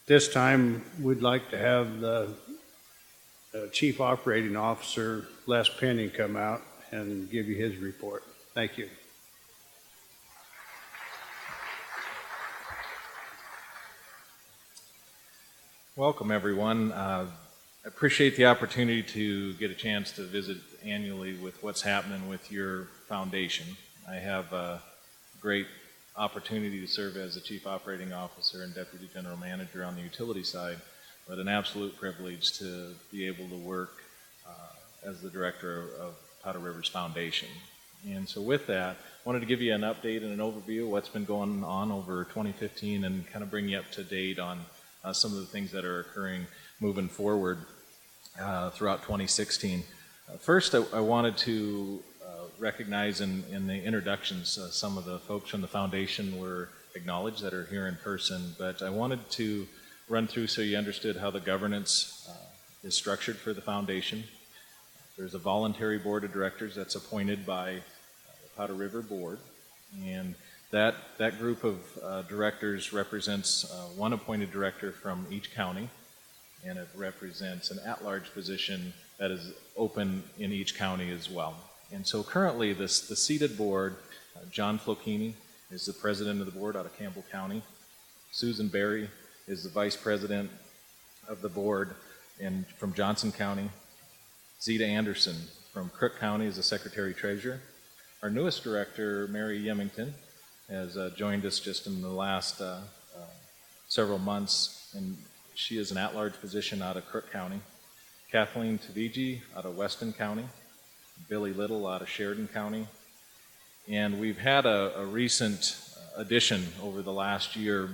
This time, we'd like to have the Chief Operating Officer, Les Penny, come out and give you his report. Thank you. Welcome, everyone. I appreciate the opportunity to get a chance to visit annually with what's happening with your foundation. I have a great opportunity to serve as the Chief Operating Officer and Deputy General Manager on the utility side, but an absolute privilege to be able to work as the Director of Powder River's Foundation. And so with that, I wanted to give you an update and an overview of what's been going on over 2015 and kind of bring you up to date on some of the things that are occurring moving forward throughout 2016. First, I wanted to recognize in the introductions some of the folks from the foundation were acknowledged that are here in person, but I wanted to run through so you understood how the governance is structured for the foundation. There's a voluntary board of directors that's appointed by the Powder River Board, and that group of directors represents one appointed director from each county, and it represents an at-large position that is open in each county as well. And so currently the seated board, John Flokini is the president of the board out of Campbell County. Susan Berry is the vice president of the board from Johnson County. Zeta Anderson from Crook County is the secretary-treasurer. Our newest director, Mary Yemington, has joined us just in the last several months, and she is an at-large position out of Crook County. Kathleen Tavigi out of Weston County. Billy Little out of Sheridan County. And we've had a recent addition over the last year,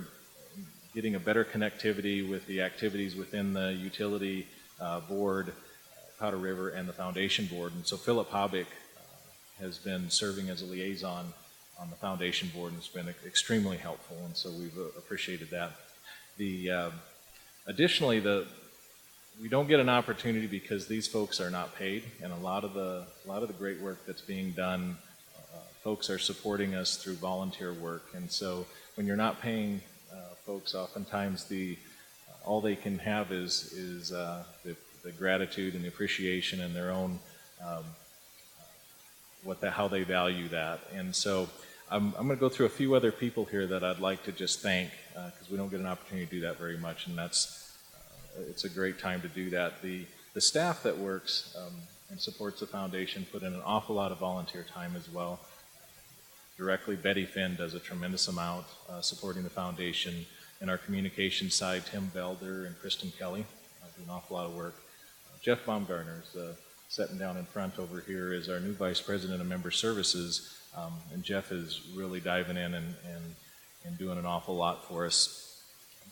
getting a better connectivity with the activities within the utility board, Powder River, and the foundation board. And so Philip Hobick has been serving as a liaison on the foundation board, and it's been extremely helpful, and so we've appreciated that. Additionally, we don't get an opportunity because these folks are not paid, and a lot of the great work that's being done, folks are supporting us through volunteer work, and so when you're not paying folks, oftentimes all they can have is the gratitude and the appreciation and their own how they value that. And so I'm going to go through a few other people here that I'd like to just thank because we don't get an opportunity to do that very much, and it's a great time to do that. The staff that works and supports the foundation put in an awful lot of volunteer time as well. Directly, Betty Finn does a tremendous amount supporting the foundation. In our communication side, Tim Belder and Kristen Kelly do an awful lot of work. Jeff Baumgartner is sitting down in front over here is our new Vice President of Member Services, and Jeff is really diving in and doing an awful lot for us.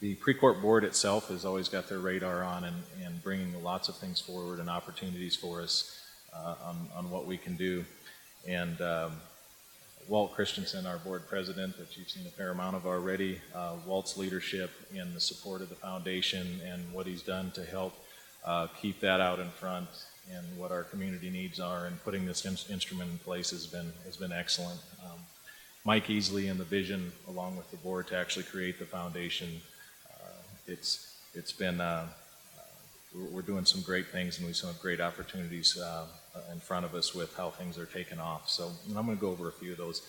The PRECOrp board itself has always got their radar on and bringing lots of things forward and opportunities for us on what we can do. And Walt Christensen, our board president, that you've seen a fair amount of already, Walt's leadership in the support of the foundation and what he's done to help keep that out in front and what our community needs are, and putting this instrument in place has been excellent. Mike Easley and the vision along with the board to actually create the foundation. It's been we're doing some great things, and we have some great opportunities in front of us with how things are taking off. So I'm going to go over a few of those.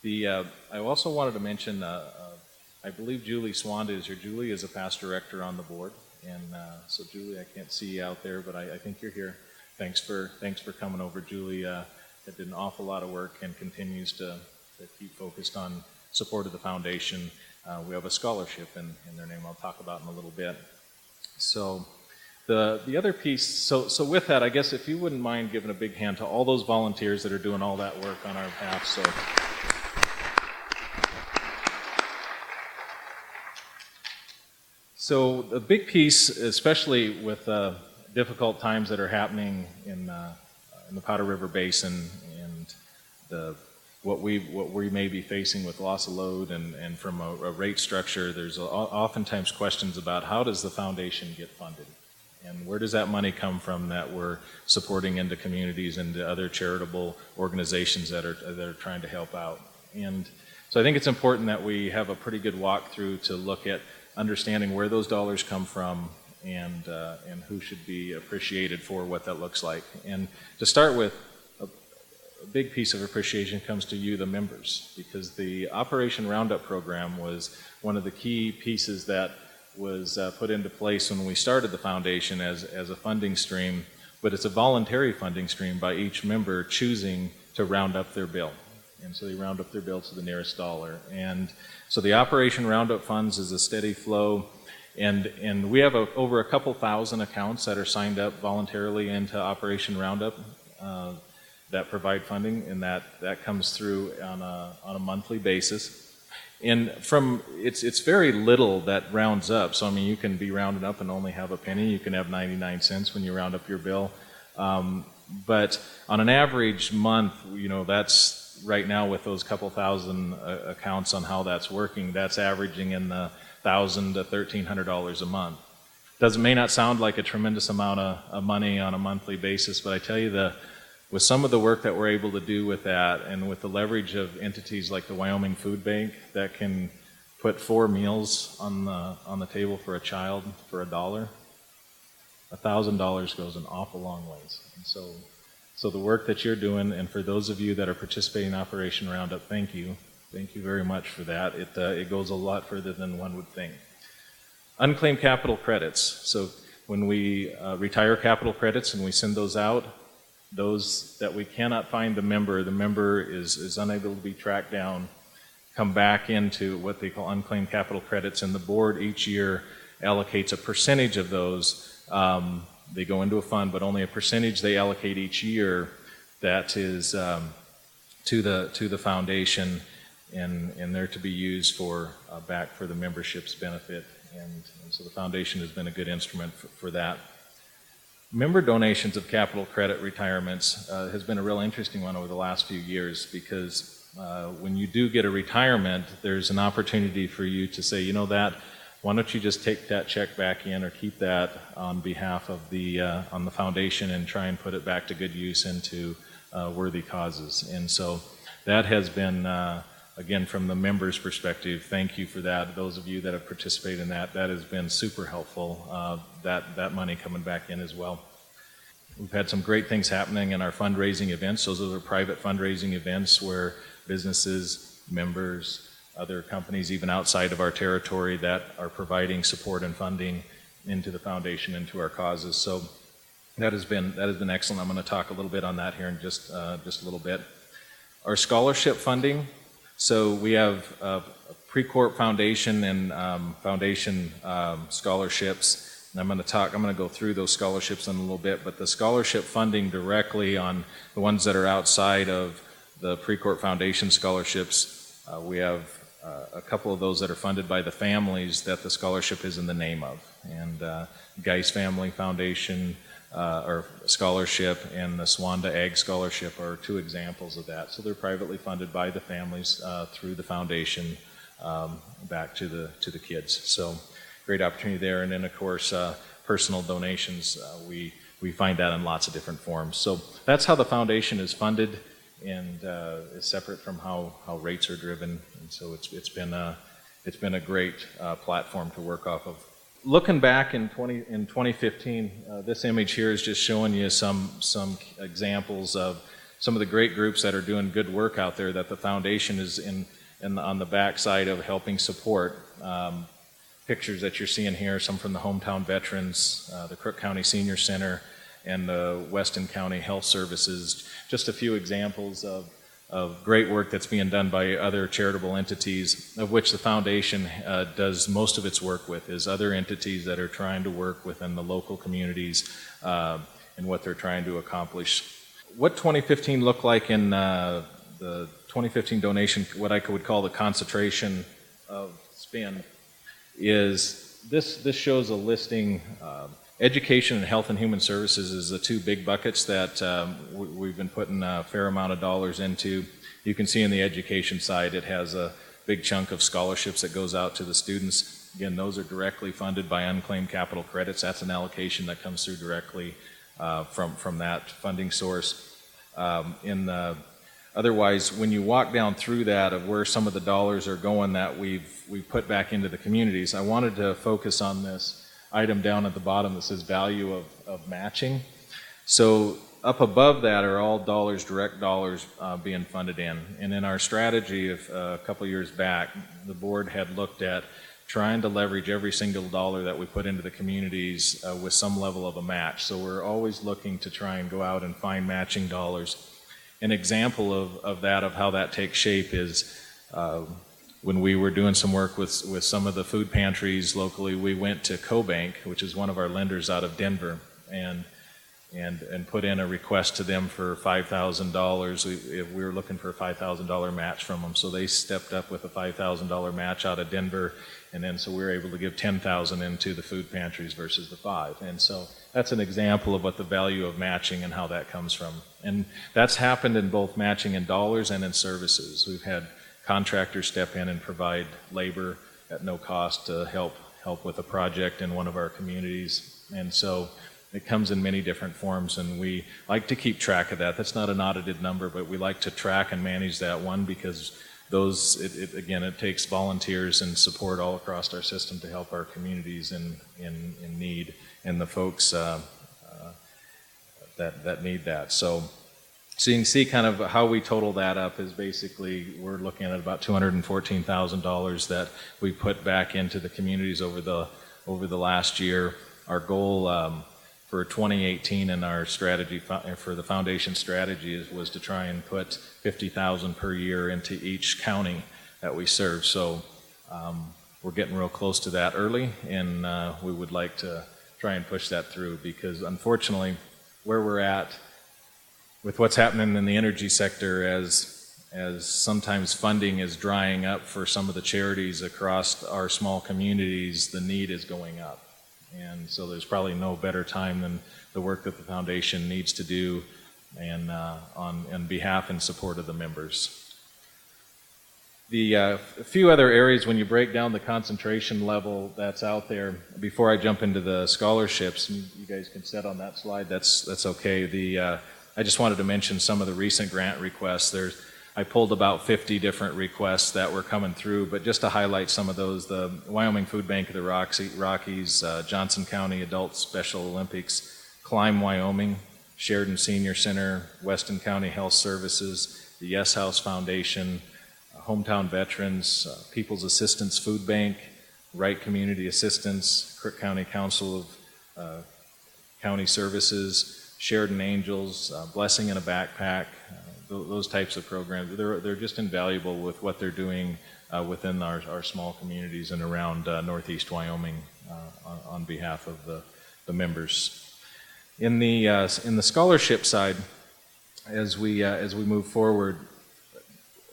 I also wanted to mention I believe Julie Swanda is here. Julie is a past director on the board, and so Julie, I can't see you out there, but I think you're here. Thanks for coming over, Julie. Did an awful lot of work and continues to keep focused on support of the foundation. We have a scholarship in their name I'll talk about in a little bit. So the other piece, so with that, I guess if you wouldn't mind giving a big hand to all those volunteers that are doing all that work on our behalf. So the big piece, especially with difficult times that are happening in the Powder River Basin and what we may be facing with loss of load and from a rate structure, there's oftentimes questions about how does the foundation get funded, and where does that money come from that we're supporting into communities and to other charitable organizations that are trying to help out. And so I think it's important that we have a pretty good walkthrough to look at understanding where those dollars come from and who should be appreciated for what that looks like. And to start with, a big piece of appreciation comes to you, the members, because the Operation Roundup program was one of the key pieces that was put into place when we started the foundation as a funding stream, but it's a voluntary funding stream by each member choosing to round up their bill. And so they round up their bill to the nearest dollar. And so the Operation Roundup funds is a steady flow, and we have over a couple thousand accounts that are signed up voluntarily into Operation Roundup that provide funding, and that comes through on a monthly basis. And it's very little that rounds up. So I mean, you can be rounded up and only have a penny. You can have 99 cents when you round up your bill. But on an average month, that's right now with those couple thousand accounts on how that's working, that's averaging in the $1,000 to $1,300 a month. May not sound like a tremendous amount of money on a monthly basis, but I tell you, with some of the work that we're able to do with that, and with the leverage of entities like the Wyoming Food Bank that can put 4 meals on the table for a child for $1, $1,000 goes an awful long ways. And so the work that you're doing, and for those of you that are participating in Operation Roundup, thank you. Thank you very much for that. It goes a lot further than one would think. Unclaimed capital credits. So when we retire capital credits and we send those out, those that we cannot find the member is unable to be tracked down, come back into what they call unclaimed capital credits, and the board each year allocates a percentage of those. They go into a fund, but only a percentage they allocate each year that is to the foundation, and they're to be used back for the membership's benefit. And so the foundation has been a good instrument for that. Member donations of capital credit retirements has been a real interesting one over the last few years, because when you do get a retirement, there's an opportunity for you to say, why don't you just take that check back in, or keep that on behalf of on the foundation, and try and put it back to good use into worthy causes. And so that has been, again, from the members' perspective, thank you for that. Those of you that have participated in that has been super helpful, that money coming back in as well. We've had some great things happening in our fundraising events. Those are the private fundraising events where businesses, members, other companies, even outside of our territory, that are providing support and funding into the foundation, into our causes. So that has been excellent. I'm going to talk a little bit on that here in just a little bit. Our scholarship funding. So we have PRECOrp Foundation and foundation scholarships. And I'm going to go through those scholarships in a little bit, but the scholarship funding directly on the ones that are outside of the PRECOrp Foundation scholarships, we have a couple of those that are funded by the families that the scholarship is in the name of. And Geis Family Foundation or scholarship, and the Swanda Ag Scholarship are 2 examples of that. So they're privately funded by the families through the foundation back to the kids. So great opportunity there. And then of course personal donations, we find that in lots of different forms. So that's how the foundation is funded, and is separate from how rates are driven. And so it's been a great platform to work off of. Looking back in 2015, this image here is just showing you some examples of some of the great groups that are doing good work out there that the foundation is on the back side of helping support. Pictures that you're seeing here, some from the Hometown Veterans, the Crook County Senior Center, and the Weston County Health Services. Just a few examples of great work that's being done by other charitable entities, of which the foundation does most of its work with, is other entities that are trying to work within the local communities and what they're trying to accomplish. What 2015 looked like in the 2015 donation, what I would call the concentration of spend, is this shows a listing. Education and Health and Human Services is the 2 big buckets that we've been putting a fair amount of dollars into. You can see in the education side, it has a big chunk of scholarships that goes out to the students. Again, those are directly funded by unclaimed capital credits. That's an allocation that comes through directly from that funding source. In the Otherwise, when you walk down through that of where some of the dollars are going that we've put back into the communities, I wanted to focus on this item down at the bottom that says value of matching. So up above that are all dollars, direct dollars being funded in. And in our strategy of a couple years back, the board had looked at trying to leverage every single dollar that we put into the communities with some level of a match. So we're always looking to try and go out and find matching dollars. An example of that, of how that takes shape, is when we were doing some work with some of the food pantries locally, we went to CoBank, which is one of our lenders out of Denver, and put in a request to them for $5,000. We were looking for a $5,000 match from them, so they stepped up with a $5,000 match out of Denver, and then so we were able to give $10,000 into the food pantries versus the $5,000. And so that's an example of what the value of matching and how that comes from. And that's happened in both matching in dollars and in services. We've had contractors step in and provide labor at no cost to help with a project in one of our communities. And so it comes in many different forms, and we like to keep track of that. That's not an audited number, but we like to track and manage that one, because again, it takes volunteers and support all across our system to help our communities in need, and the folks that need that. So you can see kind of how we total that up is basically we're looking at about $214,000 that we put back into the communities over the last year. Our goal for 2018 in our strategy for the foundation strategy was to try and put $50,000 per year into each county that we serve. So we're getting real close to that early, and we would like to try and push that through, because unfortunately where we're at with what's happening in the energy sector, as sometimes funding is drying up for some of the charities across our small communities, the need is going up. And so there's probably no better time than the work that the foundation needs to do, and on behalf and support of the members. A few other areas when you break down the concentration level that's out there, before I jump into the scholarships, and you guys can set on that slide, that's okay. I just wanted to mention some of the recent grant requests. I pulled about 50 different requests that were coming through, but just to highlight some of those, the Wyoming Food Bank of the Rockies, Johnson County Adult Special Olympics, Climb Wyoming, Sheridan Senior Center, Weston County Health Services, the Yes House Foundation, Hometown Veterans, People's Assistance Food Bank, Wright Community Assistance, Crook County Council of County Services, Sheridan Angels, Blessing in a Backpack, those types of programs. They're just invaluable with what they're doing within our small communities and around northeast Wyoming on behalf of the members. In the scholarship side, as we move forward,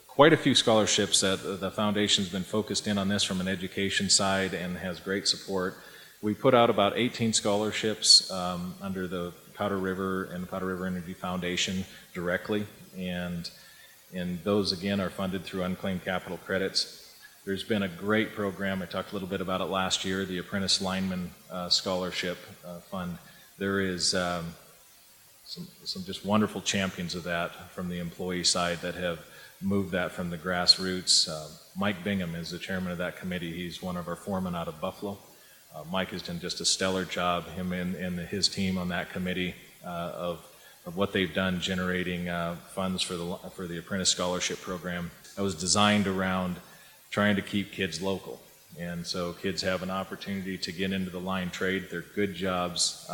quite a few scholarships that the foundation's been focused in on this from an education side and has great support. We put out about 18 scholarships under the Powder River and the Powder River Energy Foundation directly, and those again are funded through unclaimed capital credits. There's been a great program, I talked a little bit about it last year, the Apprentice Lineman Scholarship Fund. There is some just wonderful champions of that from the employee side that have moved that from the grassroots. Mike Bingham is the chairman of that committee. He's one of our foremen out of Buffalo. Mike has done just a stellar job, him and his team on that committee, of what they've done generating funds for the Apprentice Scholarship Program. That was designed around trying to keep kids local. And so kids have an opportunity to get into the line trade. They're good jobs,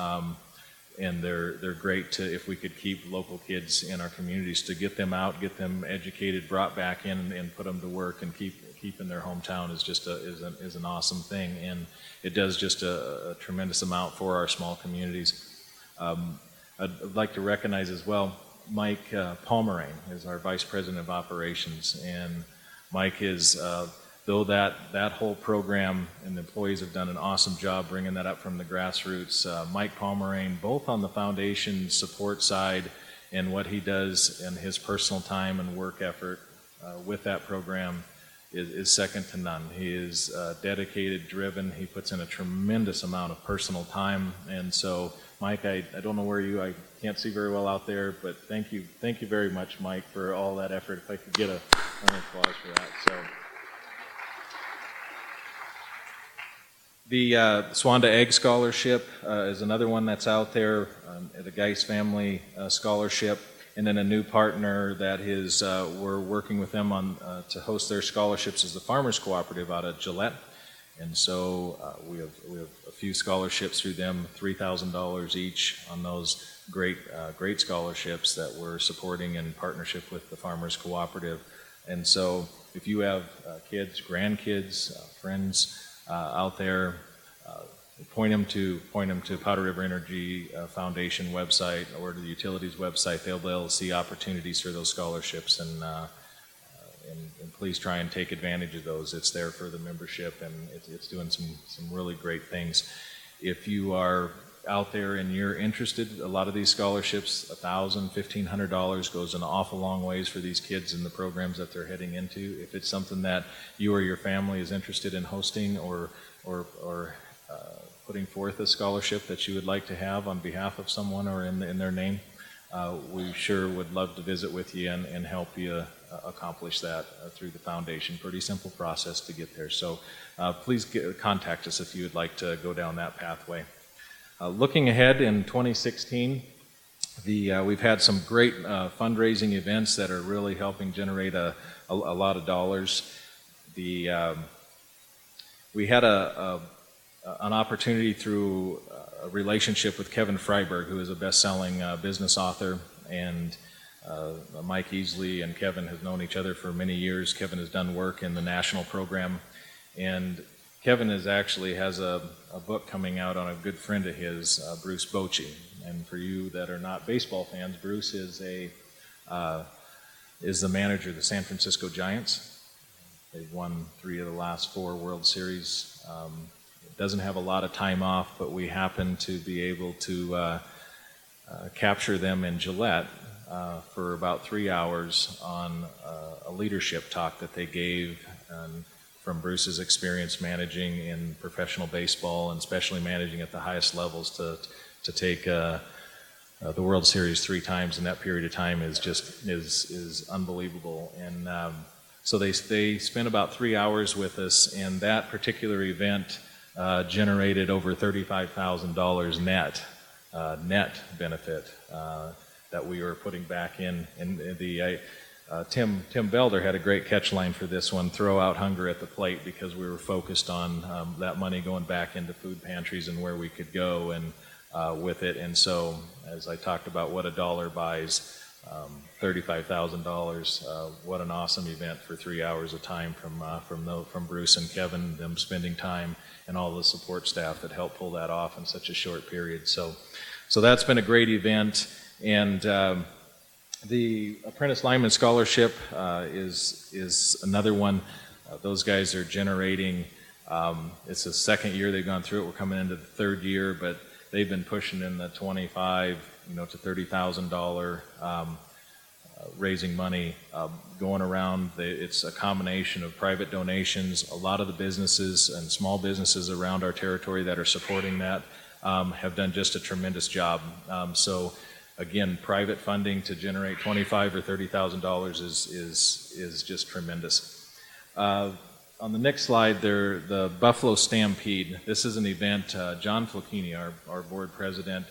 and they're great if we could keep local kids in our communities, to get them out, get them educated, brought back in, and put them to work and keep in their hometown is an awesome thing, and it does just a tremendous amount for our small communities. I'd like to recognize as well Mike Palmerain is our Vice President of Operations, and Mike is, though that whole program and the employees have done an awesome job bringing that up from the grassroots, Mike Palmerain, both on the foundation support side and what he does in his personal time and work effort with that program, is second to none. He is dedicated, driven. He puts in a tremendous amount of personal time. And so, Mike, I don't know where I can't see very well out there, but thank you very much, Mike, for all that effort. If I could get an applause for that. So, the Swanda Egg Scholarship is another one that's out there, the Geis Family Scholarship, and then a new partner that is, we're working with them on to host their scholarships is the Farmers Cooperative out of Gillette. And so we have a few scholarships through them, $3,000 each on those great scholarships that we're supporting in partnership with the Farmers Cooperative. And so if you have kids, grandkids, friends out there, point them to Powder River Energy Foundation website or to the utilities website. They'll be able to see opportunities for those scholarships, and please try and take advantage of those. It's there for the membership, and it's doing some really great things. If you are out there and you're interested, a lot of these scholarships, $1,000, $1,500 goes an awful long ways for these kids in the programs that they're heading into. If it's something that you or your family is interested in hosting or putting forth a scholarship that you would like to have on behalf of someone or in their name, we sure would love to visit with you and help you accomplish that through the foundation. Pretty simple process to get there. So please contact us if you would like to go down that pathway. Looking ahead in 2016, we've had some great fundraising events that are really helping generate a lot of dollars. We had an opportunity through a relationship with Kevin Freiberg, who is a best-selling business author, and Mike Easley and Kevin have known each other for many years. Kevin has done work in the national program, and Kevin has a book coming out on a good friend of his, Bruce Bochy. And for you that are not baseball fans, Bruce is the manager of the San Francisco Giants. They've won 3 of the last 4 World Series. Doesn't have a lot of time off, but we happened to be able to capture them in Gillette for about 3 hours on a leadership talk that they gave, from Bruce's experience managing in professional baseball and especially managing at the highest levels to take the World Series 3 times in that period of time is unbelievable. And so they spent about 3 hours with us, and that particular event generated over $35,000 net benefit that we were putting back in. And Tim Belder had a great catch line for this one: throw out hunger at the plate, because we were focused on that money going back into food pantries and where we could go and with it. And so, as I talked about what a dollar buys, $35,000. What an awesome event for 3 hours of time from Bruce and Kevin, them spending time, and all the support staff that helped pull that off in such a short period. So that's been a great event. And the Apprentice Lineman Scholarship is another one. Those guys are generating, it's the second year they've gone through it. We're coming into the third year, but they've been pushing in the $25,000 to $30,000 raising money, going around. It's a combination of private donations. A lot of the businesses and small businesses around our territory that are supporting that have done just a tremendous job. So again, private funding to generate $25,000 or $30,000 is just tremendous. On the next slide, the Buffalo Stampede. This is an event. John Flocchini, our board president,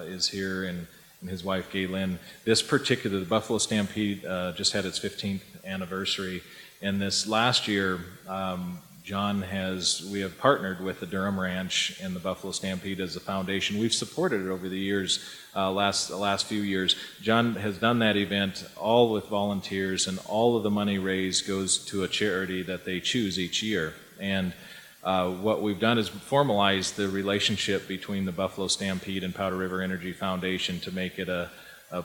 is here, and his wife Gaylyn. The Buffalo Stampede just had its 15th anniversary, and this last year, we have partnered with the Durham Ranch and the Buffalo Stampede as a foundation. We've supported it over the years, the last few years. John has done that event all with volunteers, and all of the money raised goes to a charity that they choose each year. And what we've done is formalize the relationship between the Buffalo Stampede and Powder River Energy Foundation to make it a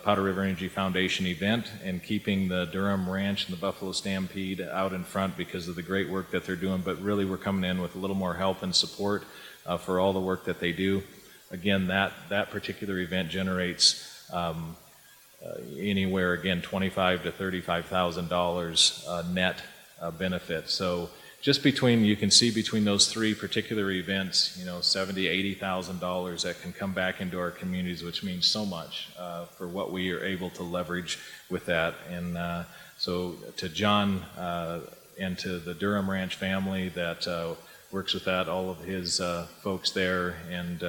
Powder River Energy Foundation event, and keeping the Durham Ranch and the Buffalo Stampede out in front because of the great work that they're doing. But really, we're coming in with a little more help and support for all the work that they do. Again, that particular event generates anywhere, again, $25,000 to $35,000 net benefit. So just you can see between those three particular events, $70,000, $80,000 that can come back into our communities, which means so much for what we are able to leverage with that. And so to John and to the Durham Ranch family that works with that, all of his folks there, and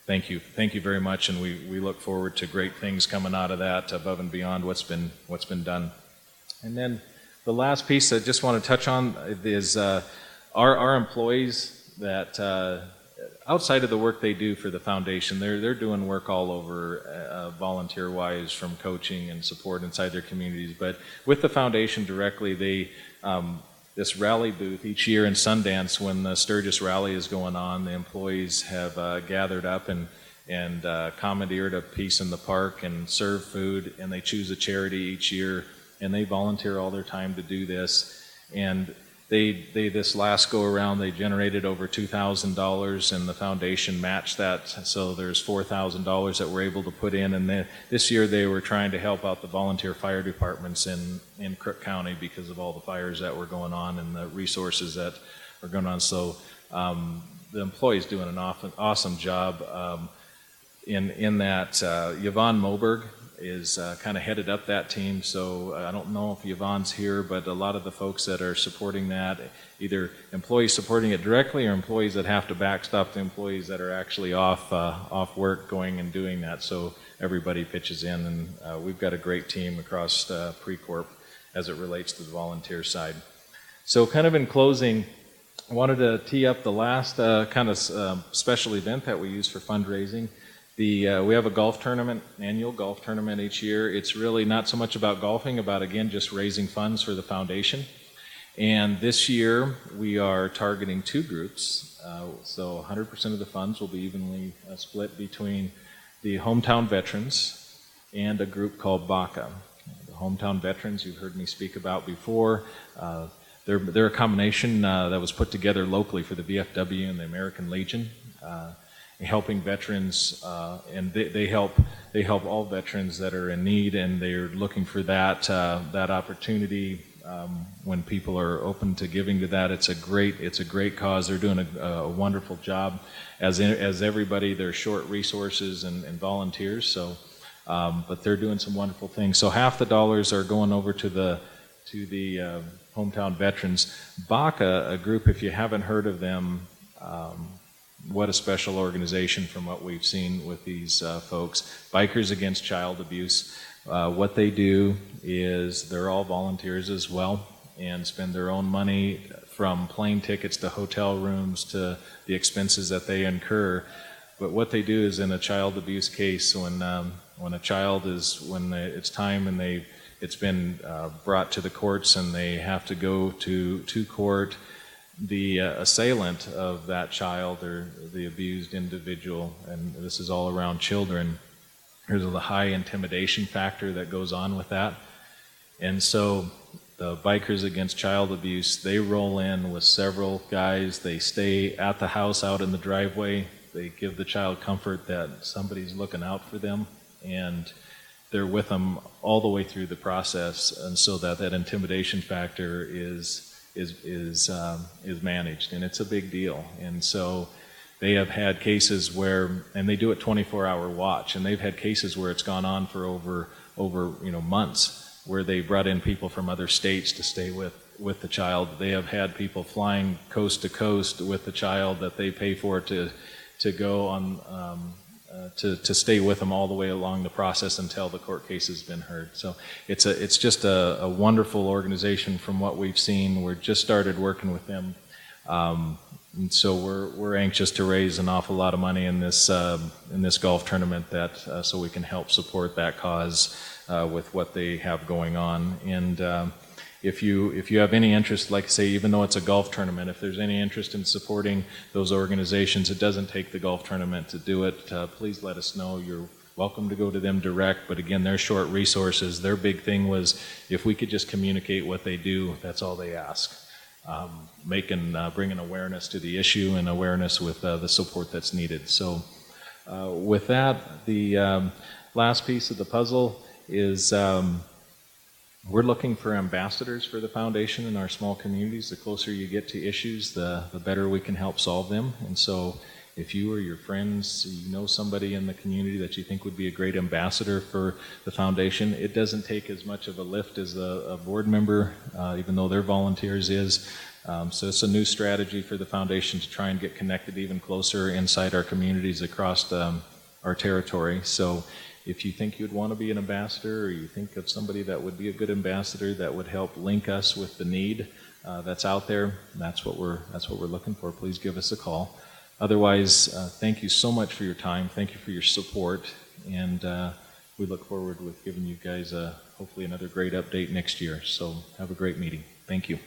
thank you very much. And we look forward to great things coming out of that above and beyond what's been done. And then the last piece I just want to touch on is our employees that outside of the work they do for the foundation, they're doing work all over volunteer-wise, from coaching and support inside their communities. But with the foundation directly, they this rally booth each year in Sundance, when the Sturgis Rally is going on, the employees have gathered up and commandeered a piece in the park and serve food, and they choose a charity each year, and they volunteer all their time to do this. And they this last go around, they generated over $2,000, and the foundation matched that, so there's $4,000 that we're able to put in. And this year they were trying to help out the volunteer fire departments in Crook County because of all the fires that were going on and the resources that are going on. So the employees doing an awesome job in that. Yvonne Moberg is kind of headed up that team, so I don't know if Yvonne's here, but a lot of the folks that are supporting that, either employees supporting it directly or employees that have to backstop the employees that are actually off work going and doing that. So everybody pitches in, and we've got a great team across PRECOrp as it relates to the volunteer side. So kind of in closing, I wanted to tee up the last kind of special event that we use for fundraising. We have a golf tournament, annual golf tournament each year. It's really not so much about golfing, about, again, just raising funds for the foundation. And this year we are targeting two groups. So 100% of the funds will be evenly split between the hometown veterans and a group called BACA. The hometown veterans you've heard me speak about before. They're a combination that was put together locally for the VFW and the American Legion. Helping veterans, and they help all veterans that are in need, and they're looking for that opportunity when people are open to giving to that. It's a great cause. They're doing a wonderful job. As everybody, they're short resources and volunteers. So, but they're doing some wonderful things. So half the dollars are going over to the hometown veterans. BACA, a group, if you haven't heard of them. What a special organization from what we've seen with these folks. Bikers Against Child Abuse. What they do is they're all volunteers as well and spend their own money, from plane tickets to hotel rooms to the expenses that they incur. But what they do is, in a child abuse case, when a child it's time and it's been brought to the courts and they have to go to court, the assailant of that child or the abused individual, and this is all around children, there's a high intimidation factor that goes on with that. And so the Bikers Against Child Abuse, they roll in with several guys. They stay at the house out in the driveway. They give the child comfort that somebody's looking out for them, and they're with them all the way through the process, and so that intimidation factor is managed, and it's a big deal. And so they have had cases where, and they do it 24-hour watch, and they've had cases where it's gone on for over months, where they brought in people from other states to stay with the child. They have had people flying coast to coast with the child that they pay for to go on to stay with them all the way along the process until the court case has been heard. So it's just a wonderful organization from what we've seen. We're just started working with them, and so we're anxious to raise an awful lot of money in this golf tournament so we can help support that cause with what they have going on. And if you have any interest, like I say, even though it's a golf tournament, if there's any interest in supporting those organizations, it doesn't take the golf tournament to do it. Please let us know. You're welcome to go to them direct, but again, they're short resources. Their big thing was, if we could just communicate what they do, that's all they ask. Bringing awareness to the issue and awareness with the support that's needed. So with that, the last piece of the puzzle is We're looking for ambassadors for the foundation in our small communities. The closer you get to issues, the better we can help solve them. And so if you or your friends, you know somebody in the community that you think would be a great ambassador for the foundation, it doesn't take as much of a lift as a board member, even though they're volunteers is. So it's a new strategy for the foundation to try and get connected even closer inside our communities across our territory. So if you think you'd want to be an ambassador, or you think of somebody that would be a good ambassador that would help link us with the need that's out there, that's what we're looking for. Please give us a call. Otherwise, thank you so much for your time. Thank you for your support, and we look forward with giving you guys hopefully another great update next year. So have a great meeting. Thank you.